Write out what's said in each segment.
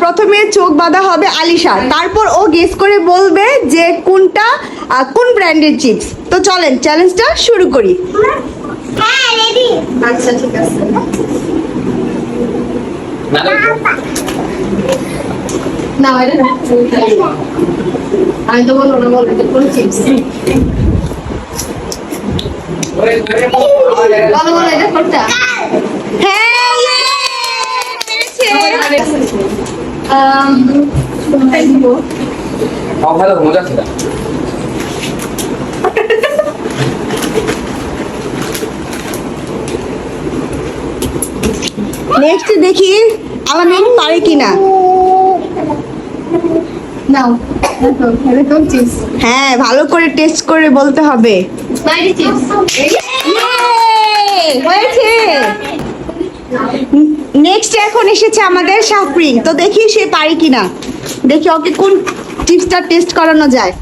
প্রথমে চোখ বাঁধা হবে আলিশা, তারপর ও গেস করে বলবে যে কোনটা কোন ব্র্যান্ডের চিপস। তো চলেন চ্যালেঞ্জটা শুরু করি। হ্যাঁ রেডি। আচ্ছা ঠিক আছে। না এটা আমি তো বলবো না, বলবো কোন চিপস। বলো বলো এটা কোনটা? হ্যাঁ কোনটাই দিব? ভালো মজা ছিল। নেক্সট দেখি আলামিন পারে কিনা। নাও এটা কোন চিপস? হ্যাঁ ভালো করে টেস্ট করে বলতে হবে। মাইরি চিপস। হয়েছে। নেক্সট এখন এসেছে আমাদের শাফরিন, তো দেখি সে পারে কিনা, দেখি ওকে কোন চিপসটা টেস্ট করানো যায়।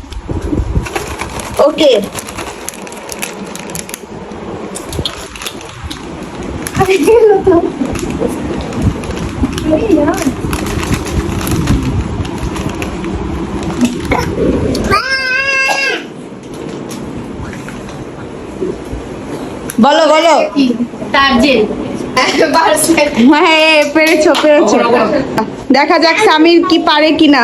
ওকে বলো বলো। টার্জেন। বার্সেল। হ্যাঁ পেরেছো পেরেছো। দেখা যাক সামির কি পারে কিনা।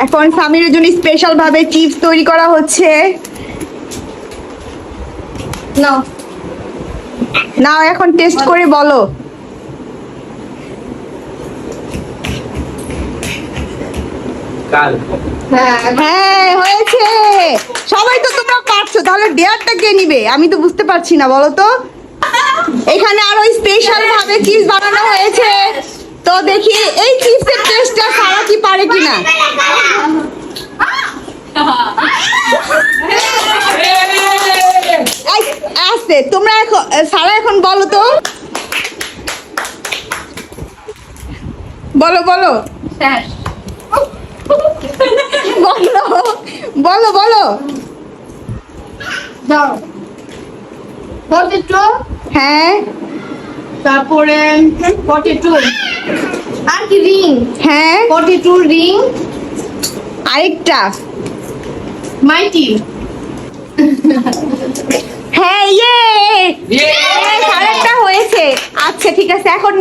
এখন সামিরের জন্য স্পেশাল ভাবে চিপস তৈরি করা হচ্ছে। নাও নাও এখন টেস্ট করে বলো। কাল হ্যাঁ হয়েছে। সবাই তো তোমরা পারছো, তাহলে ডেয়ারটা কে নিবে আমি তো বুঝতে পারছি না, বলো তো। এখানে আরো স্পেশাল ভাবে চিপস বানানো হয়েছে, তো দেখি এই চিপসের টেস্টটা সারা কি পারে কিনা। এই, আস্তে তোমরা এখন সারা এখন বলো তো, বলো বলো শেষ। বলো বলো বলো। দাও পটেটো, হ্যাঁ তারপরে পটেটো আর কি রিং, হ্যাঁ পটেটো রিং, আরেকটা মাইটি। হ্যাঁ ইয়ে আরেকটা হয়েছে। আচ্ছা ঠিক আছে এখন